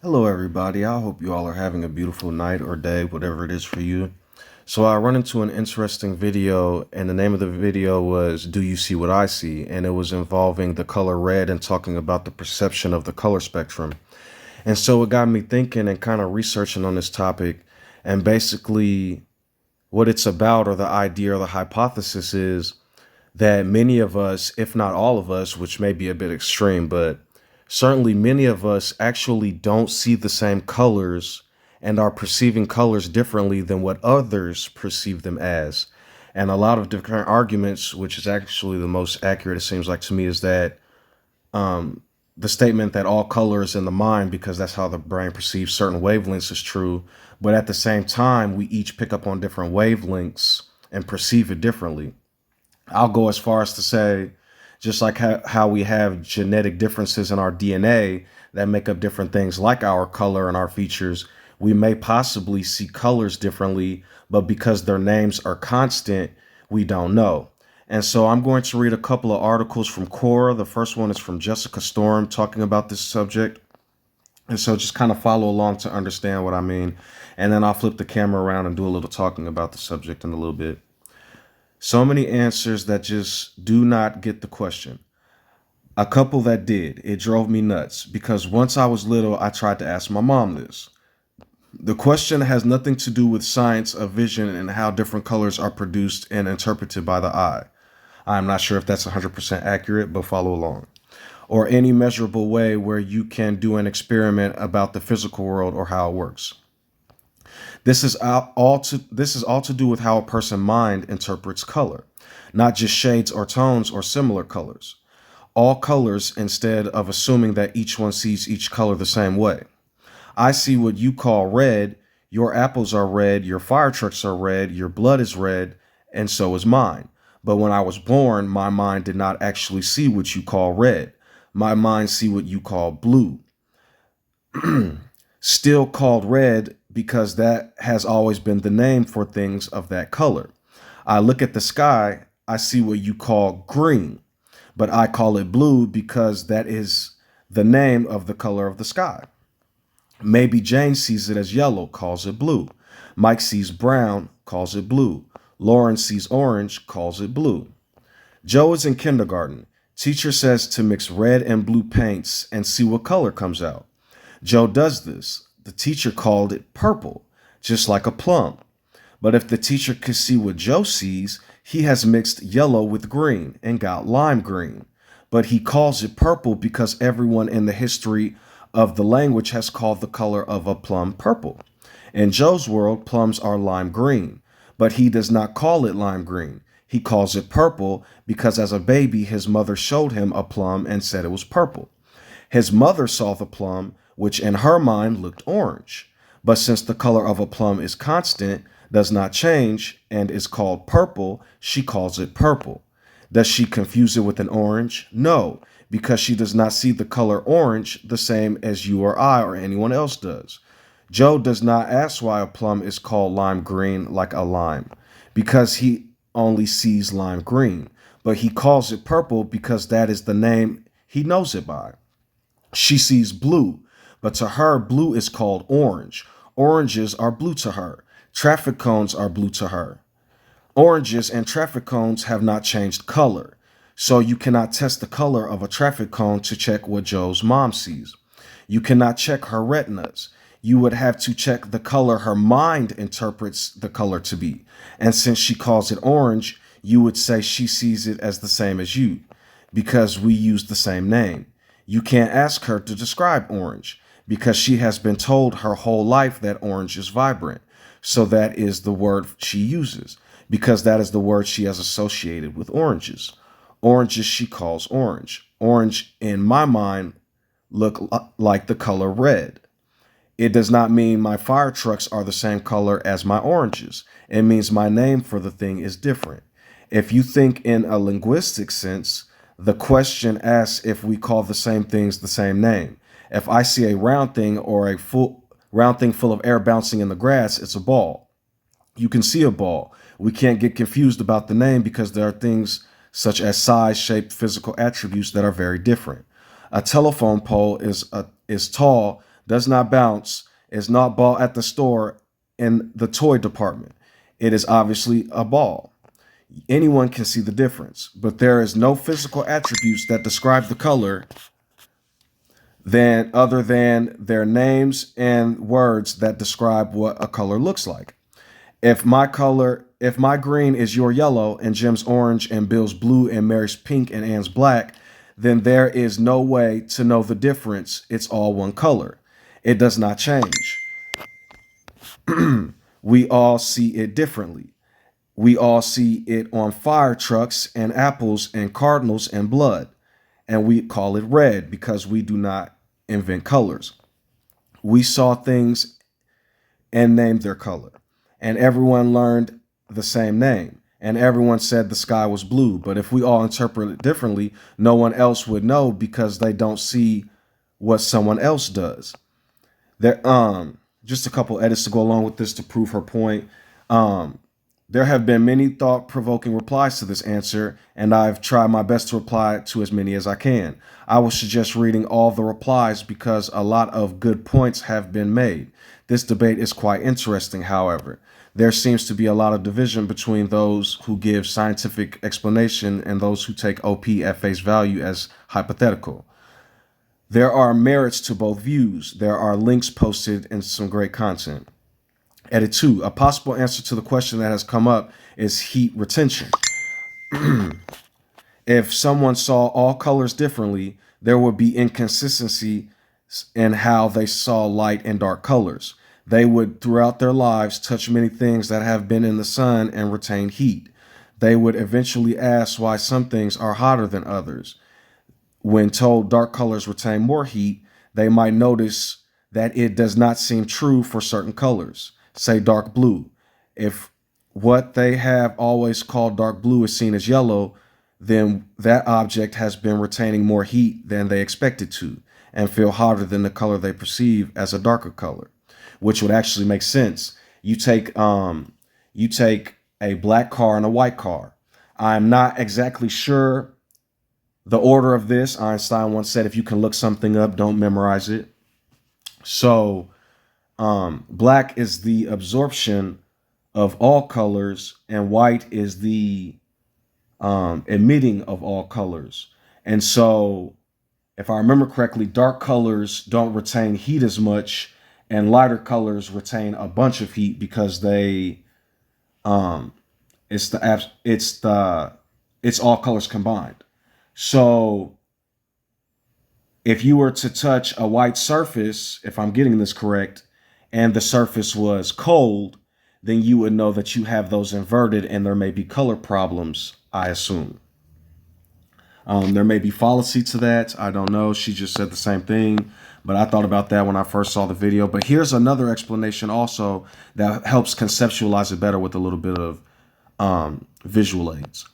Hello, everybody. I hope you all are having a beautiful night or day, whatever it is for you. So, I run into an interesting video, and the name of the video was Do You See What I See? And it was involving the color red and talking about the perception of the color spectrum. And so, it got me thinking and kind of researching on this topic. And basically, what it's about, or the idea or the hypothesis, is that many of us, if not all of us, which may be a bit extreme, but certainly many of us actually don't see the same colors and are perceiving colors differently than what others perceive them as. And a lot of different arguments, which is actually the most accurate, it seems like to me, is that the statement that all color is in the mind because that's how the brain perceives certain wavelengths is true. But at the same time, we each pick up on different wavelengths and perceive it differently. I'll go as far as to say, just like how we have genetic differences in our DNA that make up different things like our color and our features, we may possibly see colors differently, but because their names are constant, we don't know. And so I'm going to read a couple of articles from Quora. The first one is from Jessica Storm talking about this subject. And so just kind of follow along to understand what I mean. And then I'll flip the camera around and do a little talking about the subject in a little bit. So many answers that just do not get the question. A couple that did. It drove me nuts because once I was little, I tried to ask my mom this. The question has nothing to do with science of vision and how different colors are produced and interpreted by the eye. I'm not sure if that's 100% accurate, but follow along. Or any measurable way where you can do an experiment about the physical world or how it works. This is all to do with how a person's mind interprets color, not just shades or tones or similar colors. All colors instead of assuming that each one sees each color the same way. I see what you call red, your apples are red, your fire trucks are red, your blood is red, and so is mine. But when I was born, my mind did not actually see what you call red. My mind see what you call blue. Still called red because that has always been the name for things of that color. I look at the sky, I see what you call green, but I call it blue because that is the name of the color of the sky. Maybe Jane sees it as yellow, calls it blue. Mike sees brown, calls it blue. Lauren sees orange, calls it blue. Joe is in kindergarten. Teacher says to mix red and blue paints and see what color comes out. Joe does this. The teacher called it purple, just like a plum. But if the teacher could see what Joe sees, he has mixed yellow with green and got lime green. But he calls it purple because everyone in the history of the language has called the color of a plum purple. In Joe's world, plums are lime green, but he does not call it lime green. He calls it purple because as a baby, his mother showed him a plum and said it was purple. His mother saw the plum, which in her mind looked orange. But since the color of a plum is constant, does not change, and is called purple, she calls it purple. Does she confuse it with an orange? No, because she does not see the color orange the same as you or I or anyone else does. Joe does not ask why a plum is called lime green like a lime, because he only sees lime green, but he calls it purple because that is the name he knows it by. She sees blue, but to her, blue is called orange. Oranges are blue to her. Traffic cones are blue to her. Oranges and traffic cones have not changed color, so you cannot test the color of a traffic cone to check what Joe's mom sees. You cannot check her retinas. You would have to check the color her mind interprets the color to be. And since she calls it orange, you would say she sees it as the same as you, because we use the same name. You can't ask her to describe orange because she has been told her whole life that orange is vibrant. So that is the word she uses because that is the word she has associated with oranges. Oranges she calls orange. Orange in my mind look like the color red. It does not mean my fire trucks are the same color as my oranges. It means my name for the thing is different. If you think in a linguistic sense, the question asks if we call the same things the same name. If I see a round thing or a round thing full of air bouncing in the grass, it's a ball. You can see a ball. We can't get confused about the name because there are things such as size, shape, physical attributes that are very different. A telephone pole is tall does not bounce, is not bought at the store in the toy department. It is obviously a ball. Anyone can see the difference, but there is no physical attributes that describe the color other than their names and words that describe what a color looks like. If my green is your yellow and Jim's orange and Bill's blue and Mary's pink and Ann's black, then there is no way to know the difference. It's all one color. It does not change. We all see it differently. We all see it on fire trucks and apples and cardinals and blood. And we call it red because we do not invent colors. We saw things and named their color. And everyone learned the same name. And everyone said the sky was blue. But if we all interpret it differently, no one else would know because they don't see what someone else does. There, just a couple edits to go along with this to prove her point. There have been many thought-provoking replies to this answer, and I've tried my best to reply to as many as I can. I will suggest reading all the replies because a lot of good points have been made. This debate is quite interesting, however. There seems to be a lot of division between those who give scientific explanation and those who take OP at face value as hypothetical. There are merits to both views. There are links posted and some great content. Edit 2. A possible answer to the question that has come up is heat retention. If someone saw all colors differently, there would be inconsistency in how they saw light and dark colors. They would, throughout their lives, touch many things that have been in the sun and retain heat. They would eventually ask why some things are hotter than others. When told dark colors retain more heat, they might notice that it does not seem true for certain colors. Say dark blue. If what they have always called dark blue is seen as yellow, then that object has been retaining more heat than they expected to and feel hotter than the color they perceive as a darker color, which would actually make sense. You take a black car and a white car. I'm not exactly sure the order of this. Einstein once said, if you can look something up, don't memorize it. So black is the absorption of all colors and white is the emitting of all colors. And so if I remember correctly, dark colors don't retain heat as much and lighter colors retain a bunch of heat because they it's all colors combined. So if you were to touch a white surface, if I'm getting this correct, and the surface was cold, then you would know that you have those inverted and there may be color problems, I assume. There may be fallacy to that. I don't know. She just said the same thing, but I thought about that when I first saw the video. But here's another explanation also that helps conceptualize it better with a little bit of visual aids.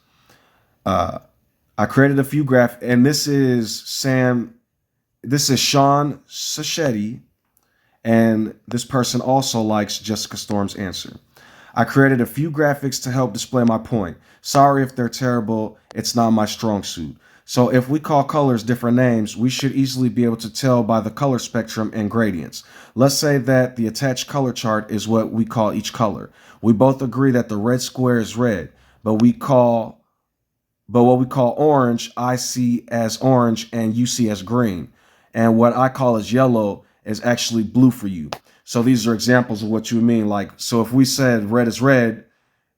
I created a few graphs, and this is Sean Sacheti, and this person also likes Jessica Storm's answer. I created a few graphics to help display my point. Sorry if they're terrible, it's not my strong suit. So if we call colors different names, we should easily be able to tell by the color spectrum and gradients. Let's say that the attached color chart is what we call each color. We both agree that the red square is red, but what we call orange, I see as orange and you see as green. And what I call as yellow is actually blue for you. So these are examples of what you mean. Like, so if we said red is red,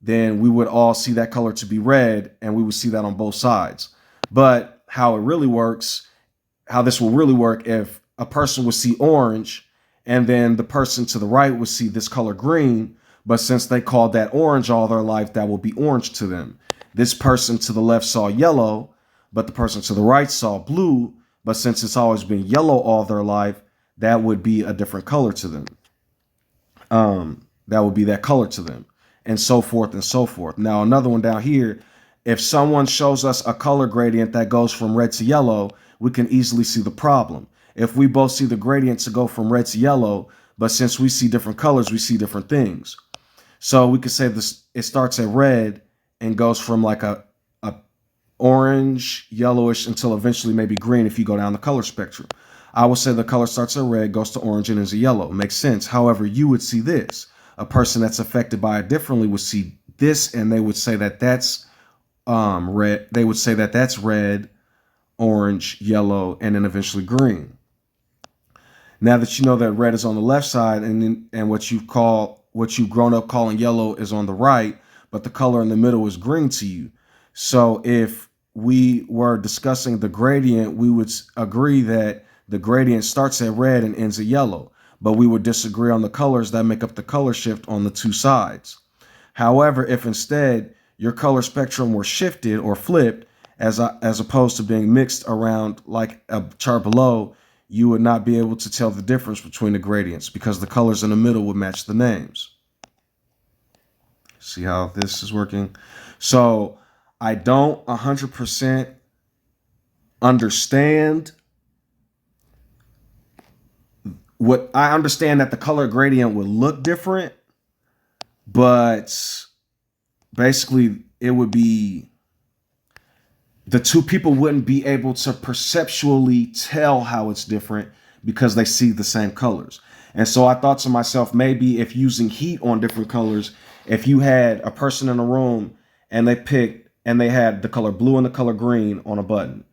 then we would all see that color to be red and we would see that on both sides. But how this will really work if a person would see orange and then the person to the right would see this color green, but since they called that orange all their life, that will be orange to them. This person to the left saw yellow, but the person to the right saw blue, but since it's always been yellow all their life, that would be a different color to them. That would be that color to them, and so forth and so forth. Now, another one down here, if someone shows us a color gradient that goes from red to yellow, we can easily see the problem. If we both see the gradient to go from red to yellow, but since we see different colors, we see different things. So we could say this, it starts at red and goes from like a orange, yellowish until eventually maybe green if you go down the color spectrum. I would say the color starts at red, goes to orange, and ends at yellow. Makes sense. However, you would see this. A person that's affected by it differently would see this, and they would say that that's red. They would say that that's red, orange, yellow, and then eventually green. Now that you know that red is on the left side, and what you've grown up calling yellow is on the right, but the color in the middle is green to you. So if we were discussing the gradient, we would agree that the gradient starts at red and ends at yellow, but we would disagree on the colors that make up the color shift on the two sides. However, if instead your color spectrum were shifted or flipped, as opposed to being mixed around like a chart below, you would not be able to tell the difference between the gradients because the colors in the middle would match the names. See how this is working? So I don't 100% understand what I understand that the color gradient would look different, but basically it would be the two people wouldn't be able to perceptually tell how it's different because they see the same colors. And so I thought to myself, maybe if using heat on different colors, if you had a person in a room and they had the color blue and the color green on a button,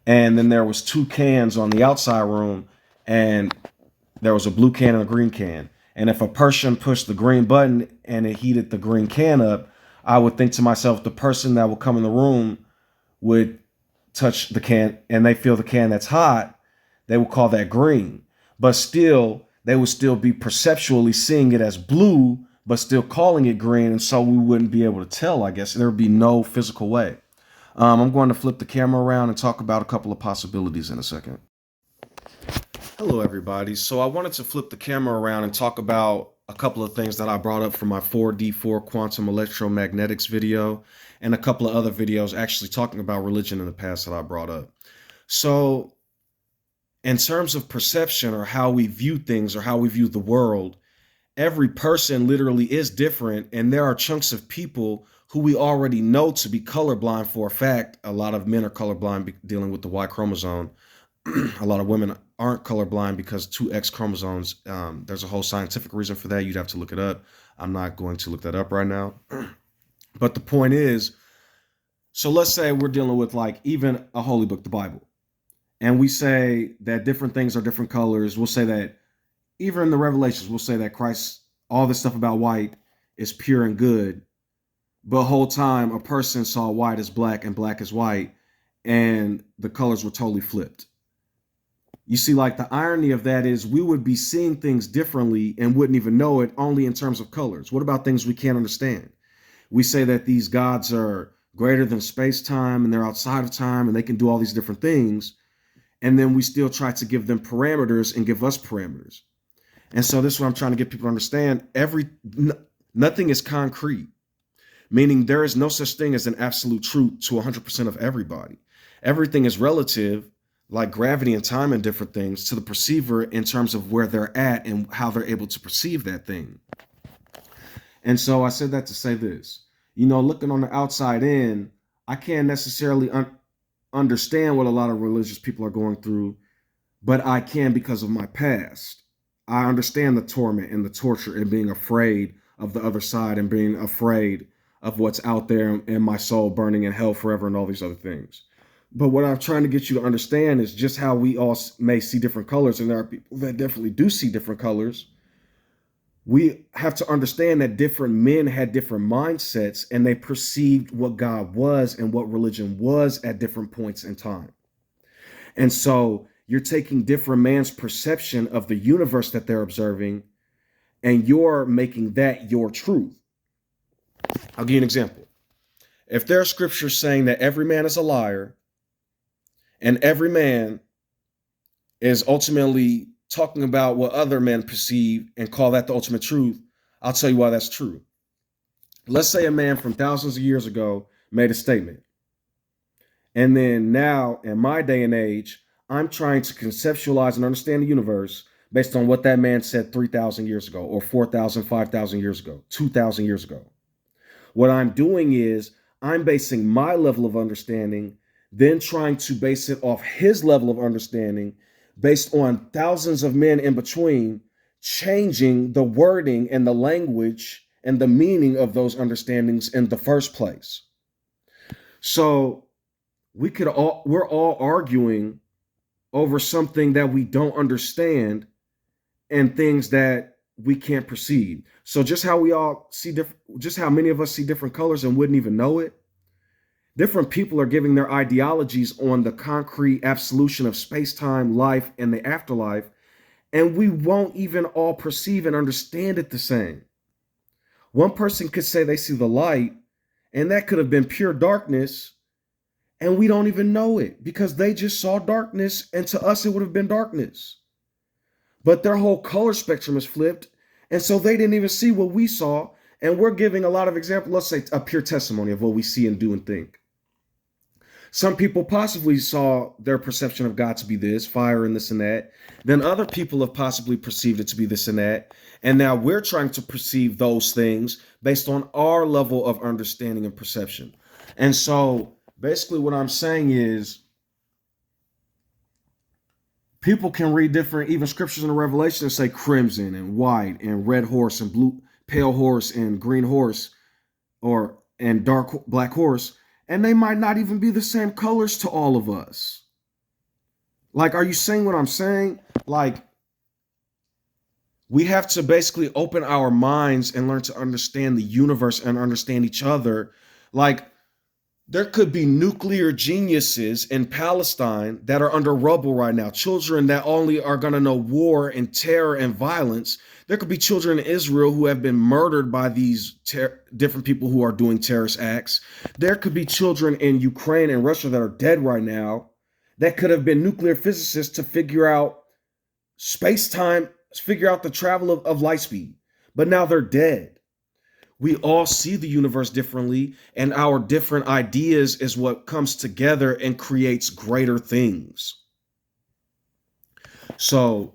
and then there was two cans on the outside room, and there was a blue can and a green can. And if a person pushed the green button and it heated the green can up, I would think to myself, the person that would come in the room would touch the can and they feel the can that's hot, they would call that green. But still, they would still be perceptually seeing it as blue, but still calling it green. And so we wouldn't be able to tell, I guess. There would be no physical way. I'm going to flip the camera around and talk about a couple of possibilities in a second. Hello, everybody. So I wanted to flip the camera around and talk about a couple of things that I brought up from my 4D4 quantum electromagnetics video and a couple of other videos actually talking about religion in the past that I brought up. So in terms of perception or how we view things or how we view the world, every person literally is different. And there are chunks of people who we already know to be colorblind for a fact. A lot of men are colorblind dealing with the Y chromosome. A lot of women aren't colorblind because two X chromosomes. There's a whole scientific reason for that. You'd have to look it up. I'm not going to look that up right now. But the point is, so let's say we're dealing with like even a holy book, the Bible, and we say that different things are different colors. We'll say that even in the Revelations, we'll say that Christ, all this stuff about white is pure and good. But the whole time a person saw white as black and black as white, and the colors were totally flipped. You see, like the irony of that is we would be seeing things differently and wouldn't even know it only in terms of colors. What about things we can't understand? We say that these gods are greater than space-time and they're outside of time and they can do all these different things. And then we still try to give them parameters and give us parameters. And so this is what I'm trying to get people to understand. Nothing is concrete, meaning there is no such thing as an absolute truth to 100% of everybody. Everything is relative, like gravity and time and different things, to the perceiver in terms of where they're at and how they're able to perceive that thing. And so I said that to say this, looking on the outside in, I can't necessarily understand what a lot of religious people are going through, but I can because of my past. I understand the torment and the torture and being afraid of the other side and being afraid of what's out there and my soul burning in hell forever and all these other things. But what I'm trying to get you to understand is just how we all may see different colors, and there are people that definitely do see different colors. We have to understand that different men had different mindsets, and they perceived what God was and what religion was at different points in time. And so you're taking different man's perception of the universe that they're observing, and you're making that your truth. I'll give you an example. If there are scriptures saying that every man is a liar, and every man is ultimately talking about what other men perceive and call that the ultimate truth, I'll tell you why that's true. Let's say a man from thousands of years ago made a statement. And then now, in my day and age, I'm trying to conceptualize and understand the universe based on what that man said 3,000 years ago, or 4,000, 5,000 years ago, 2,000 years ago. What I'm doing is I'm basing my level of understanding, then trying to base it off his level of understanding, based on thousands of men in between changing the wording and the language and the meaning of those understandings in the first place. So we're all arguing over something that we don't understand and things that we can't perceive. So just how we all see different, just how many of us see different colors and wouldn't even know it. Different people are giving their ideologies on the concrete absolution of space-time, life, and the afterlife, and we won't even all perceive and understand it the same. One person could say they see the light, and that could have been pure darkness, and we don't even know it because they just saw darkness, and to us it would have been darkness. But their whole color spectrum is flipped, and so they didn't even see what we saw, and we're giving a lot of examples, let's say a pure testimony of what we see and do and think. Some people possibly saw their perception of God to be this, fire and this and that. Then other people have possibly perceived it to be this and that. And now we're trying to perceive those things based on our level of understanding and perception. And so basically what I'm saying is people can read different, even scriptures in the Revelation that say crimson and white and red horse and blue, pale horse and green horse and dark black horse. And they might not even be the same colors to all of us. Like, are you saying what I'm saying? Like, we have to basically open our minds and learn to understand the universe and understand each other. Like, there could be nuclear geniuses in Palestine that are under rubble right now. Children that only are going to know war and terror and violence. There could be children in Israel who have been murdered by these different people who are doing terrorist acts. There could be children in Ukraine and Russia that are dead right now that could have been nuclear physicists to figure out space-time, figure out the travel of light speed. But now they're dead. We all see the universe differently, and our different ideas is what comes together and creates greater things. So,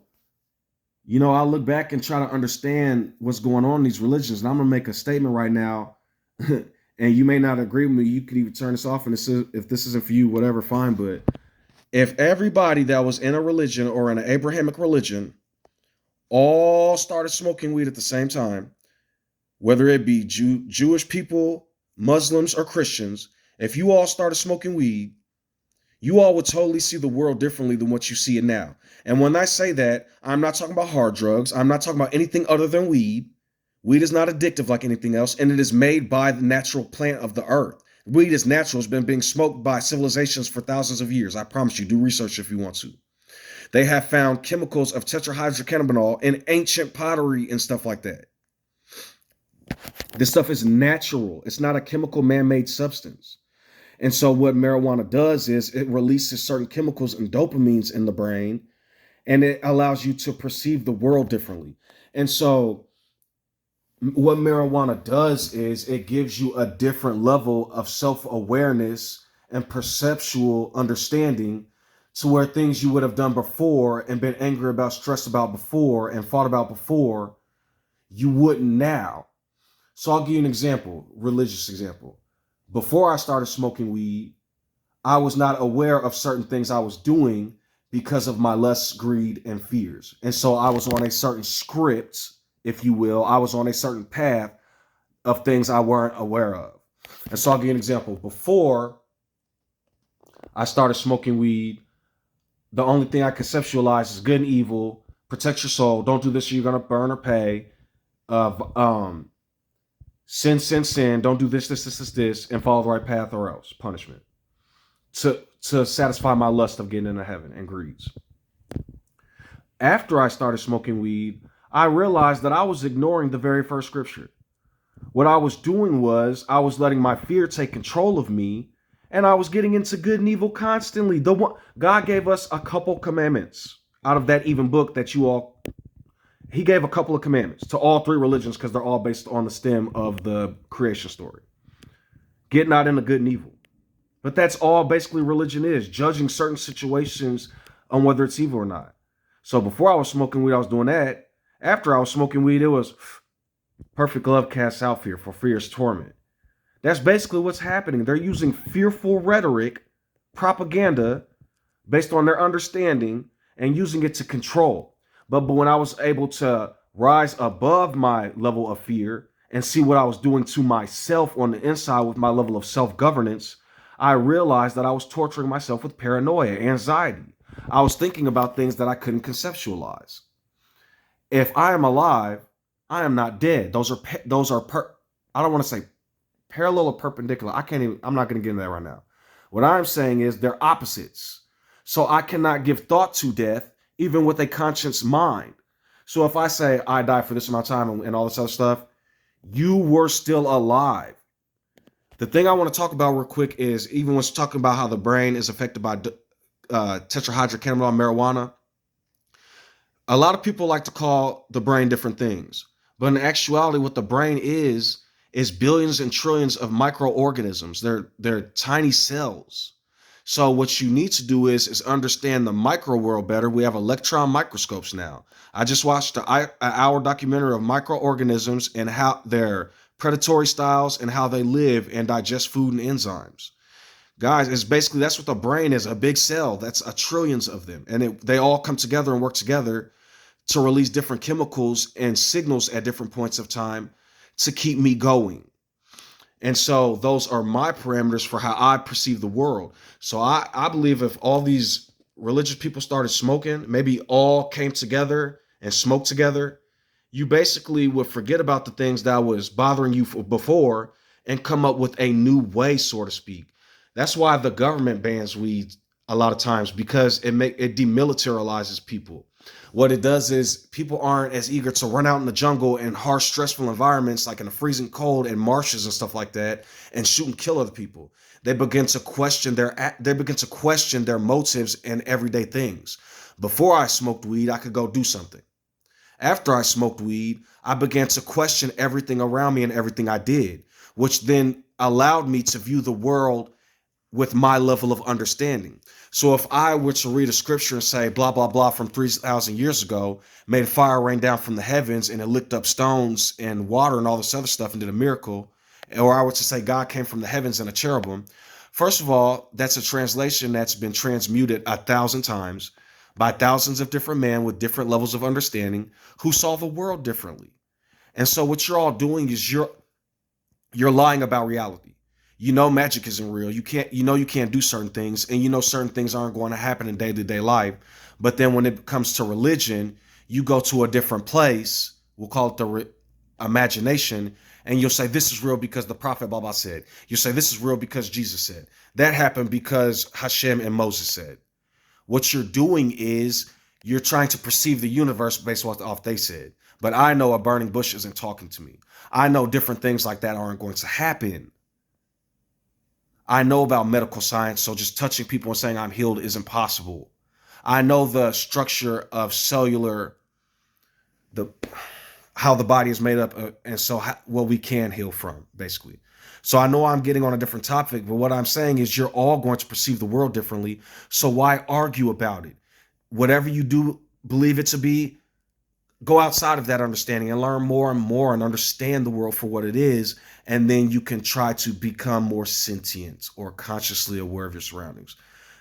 I look back and try to understand what's going on in these religions, and I'm going to make a statement right now, and you may not agree with me. You could even turn this off, and if this isn't for you, whatever, fine. But if everybody that was in a religion or in an Abrahamic religion all started smoking weed at the same time, whether it be Jewish people, Muslims, or Christians, if you all started smoking weed, you all would totally see the world differently than what you see it now. And when I say that, I'm not talking about hard drugs. I'm not talking about anything other than weed. Weed is not addictive like anything else, and it is made by the natural plant of the earth. Weed is natural. It's been being smoked by civilizations for thousands of years. I promise you, do research if you want to. They have found chemicals of tetrahydrocannabinol in ancient pottery and stuff like that. This stuff is natural. It's not a chemical man-made substance. And so what marijuana does is it releases certain chemicals and dopamines in the brain, and it allows you to perceive the world differently. And so what marijuana does is it gives you a different level of self-awareness and perceptual understanding to where things you would have done before and been angry about, stressed about before, and fought about before, you wouldn't now. So I'll give you an example, religious example. Before I started smoking weed, I was not aware of certain things I was doing because of my lust, greed, and fears. And so I was on a certain script, if you will. I was on a certain path of things I weren't aware of. And so I'll give you an example. Before I started smoking weed, the only thing I conceptualized is good and evil, protect your soul, don't do this or you're going to burn or pay. Sin, don't do this, and follow the right path or else punishment to satisfy my lust of getting into heaven and greeds. After I started smoking weed, I realized that I was ignoring the very first scripture. What I was doing was I was letting my fear take control of me, and I was getting into good and evil constantly. God gave us a couple commandments out of that even book that He gave a couple of commandments to all three religions because they're all based on the stem of the creation story. Get not into good and evil. But that's all basically religion is, judging certain situations on whether it's evil or not. So before I was smoking weed, I was doing that. After I was smoking weed, it was perfect love casts out fear, for fear is torment. That's basically what's happening. They're using fearful rhetoric, propaganda, based on their understanding, and using it to control. But when I was able to rise above my level of fear and see what I was doing to myself on the inside with my level of self governance, I realized that I was torturing myself with paranoia, anxiety. I was thinking about things that I couldn't conceptualize. If I am alive, I am not dead. I don't want to say parallel or perpendicular. I'm not going to get into that right now. What I'm saying is they're opposites. So I cannot give thought to death even with a conscious mind. So if I say I die for this amount of time and all this other stuff, you were still alive. The thing I want to talk about real quick is even when talking about how the brain is affected by tetrahydrocannabinol marijuana, a lot of people like to call the brain different things. But in actuality, what the brain is billions and trillions of microorganisms. They're tiny cells. So what you need to do is understand the micro world better. We have electron microscopes now. I just watched an hour documentary of microorganisms and how their predatory styles and how they live and digest food and enzymes. Guys, it's basically that's what the brain is, a big cell. That's a trillions of them. And they all come together and work together to release different chemicals and signals at different points of time to keep me going. And so those are my parameters for how I perceive the world. So I believe if all these religious people started smoking, maybe all came together and smoked together, you basically would forget about the things that was bothering you before and come up with a new way, so to speak. That's why the government bans weed a lot of times, because it demilitarizes people. What it does is people aren't as eager to run out in the jungle in harsh, stressful environments like in the freezing cold and marshes and stuff like that and shoot and kill other people. They begin to question their motives and everyday things. Before I smoked weed, I could go do something. After I smoked weed, I began to question everything around me and everything I did, which then allowed me to view the world with my level of understanding. So if I were to read a scripture and say blah, blah, blah from 3,000 years ago, made fire rain down from the heavens and it licked up stones and water and all this other stuff and did a miracle, or I were to say God came from the heavens and a cherubim, first of all, that's a translation that's been transmuted 1,000 times by thousands of different men with different levels of understanding who saw the world differently. And so what you're all doing is you're lying about reality. You know magic isn't real. You can't do certain things, and you know certain things aren't going to happen in day-to-day life. But then when it comes to religion, you go to a different place. We'll call it the imagination, and you'll say this is real because the prophet blah blah said. You say this is real because Jesus said. That happened because Hashem and Moses said. What you're doing is you're trying to perceive the universe based off what they said. But I know a burning bush isn't talking to me. I know different things like that aren't going to happen. I know about medical science, so just touching people and saying I'm healed isn't possible. I know the structure of how the body is made up, and so what we can heal from, basically. So I know I'm getting on a different topic, but what I'm saying is you're all going to perceive the world differently. So why argue about it? Whatever you do believe it to be, go outside of that understanding and learn more and more and understand the world for what it is. And then you can try to become more sentient or consciously aware of your surroundings.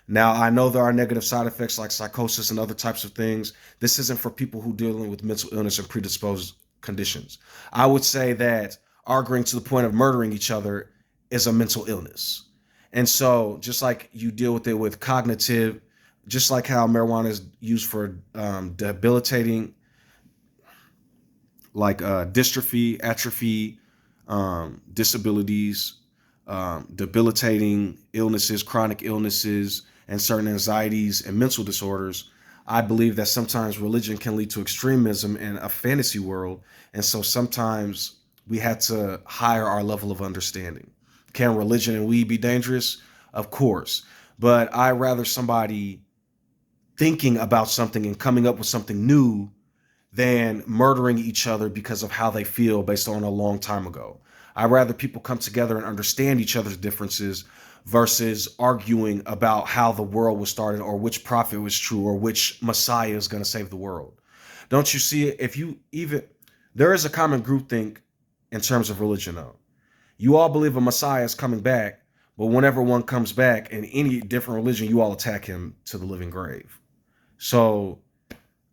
Now, I know there are negative side effects like psychosis and other types of things. This isn't for people who are dealing with mental illness and predisposed conditions. I would say that arguing to the point of murdering each other is a mental illness. And so just like you deal with it with cognitive, just like how marijuana is used for debilitating like dystrophy, atrophy, disabilities, debilitating illnesses, chronic illnesses, and certain anxieties and mental disorders. I believe that sometimes religion can lead to extremism in a fantasy world. And so sometimes we had to higher our level of understanding. Can religion and weed be dangerous? Of course. But I rather somebody thinking about something and coming up with something new than murdering each other because of how they feel based on a long time ago. I'd rather people come together and understand each other's differences versus arguing about how the world was started or which prophet was true or which Messiah is going to save the world. Don't you see it? There is a common groupthink in terms of religion though. You all believe a Messiah is coming back, but whenever one comes back in any different religion, you all attack him to the living grave. So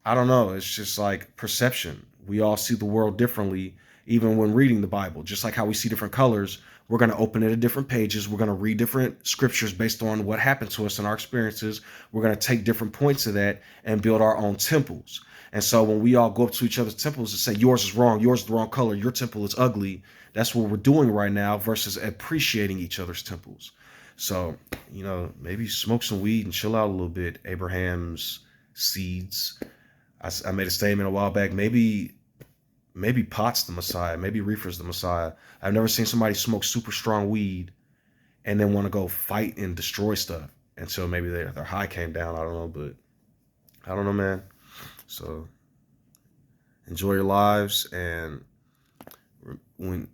I don't know. It's just like perception. We all see the world differently, even when reading the Bible. Just like how we see different colors, we're going to open it at different pages. We're going to read different scriptures based on what happened to us and our experiences. We're going to take different points of that and build our own temples. And so when we all go up to each other's temples and say, yours is wrong, yours is the wrong color, your temple is ugly, that's what we're doing right now versus appreciating each other's temples. So, maybe smoke some weed and chill out a little bit. Abraham's seeds. I made a statement a while back. Maybe pot's the Messiah. Maybe reefer's the Messiah. I've never seen somebody smoke super strong weed and then want to go fight and destroy stuff until maybe their high came down. I don't know, but I don't know, man. So enjoy your lives. And when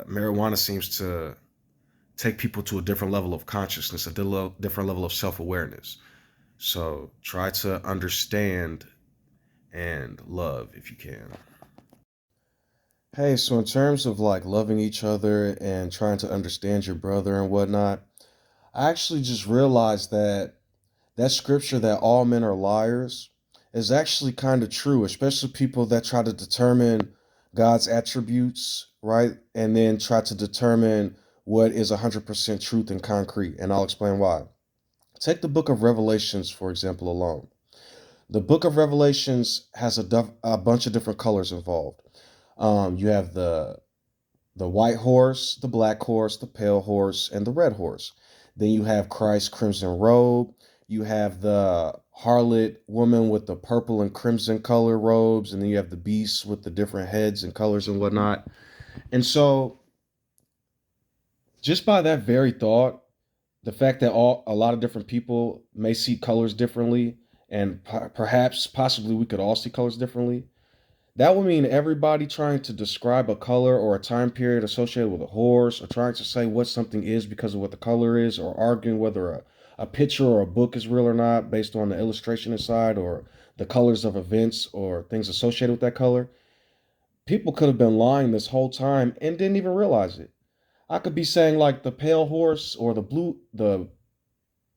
marijuana seems to take people to a different level of consciousness, a different level of self-awareness. So try to understand and love if you can. Hey, so in terms of like loving each other and trying to understand your brother and whatnot, I actually just realized that that scripture that all men are liars is actually kind of true, especially people that try to determine God's attributes, right? And then try to determine what is 100% truth and concrete. And I'll explain why. Take the book of Revelations, for example, alone. The book of Revelations has a bunch of different colors involved. You have the white horse, the black horse, the pale horse, and the red horse. Then you have Christ's crimson robe. You have the harlot woman with the purple and crimson color robes, and then you have the beasts with the different heads and colors and whatnot. And so, just by that very thought, the fact that a lot of different people may see colors differently, and perhaps possibly we could all see colors differently, that would mean everybody trying to describe a color or a time period associated with a horse, or trying to say what something is because of what the color is, or arguing whether a picture or a book is real or not based on the illustration inside or the colors of events or things associated with that color. People could have been lying this whole time and didn't even realize it. I could be saying like the pale horse or the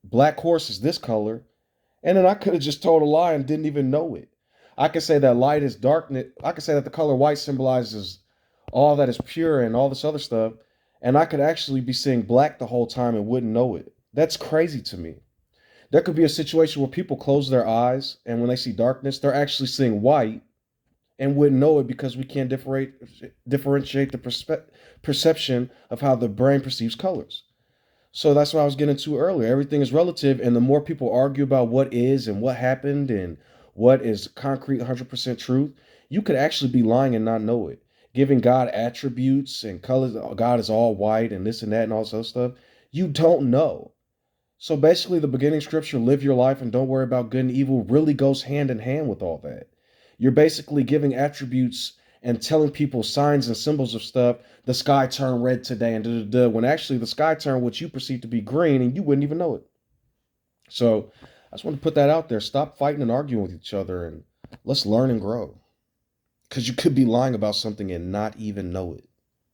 black horse is this color, and then I could have just told a lie and didn't even know it. I could say that light is darkness. I could say that the color white symbolizes all that is pure and all this other stuff. And I could actually be seeing black the whole time and wouldn't know it. That's crazy to me. There could be a situation where people close their eyes and when they see darkness, they're actually seeing white and wouldn't know it because we can't differentiate the perception of how the brain perceives colors. So that's what I was getting to earlier. Everything is relative, and the more people argue about what is and what happened and what is concrete 100% truth, you could actually be lying and not know it. Giving God attributes and colors, God is all white and this and that and all this other stuff, you don't know. So basically, the beginning scripture, live your life and don't worry about good and evil, really goes hand in hand with all that. You're basically giving attributes and telling people signs and symbols of stuff. The sky turned red today and da da da, when actually the sky turned what you perceive to be green and you wouldn't even know it. So I just want to put that out there. Stop fighting and arguing with each other and let's learn and grow. Because you could be lying about something and not even know it.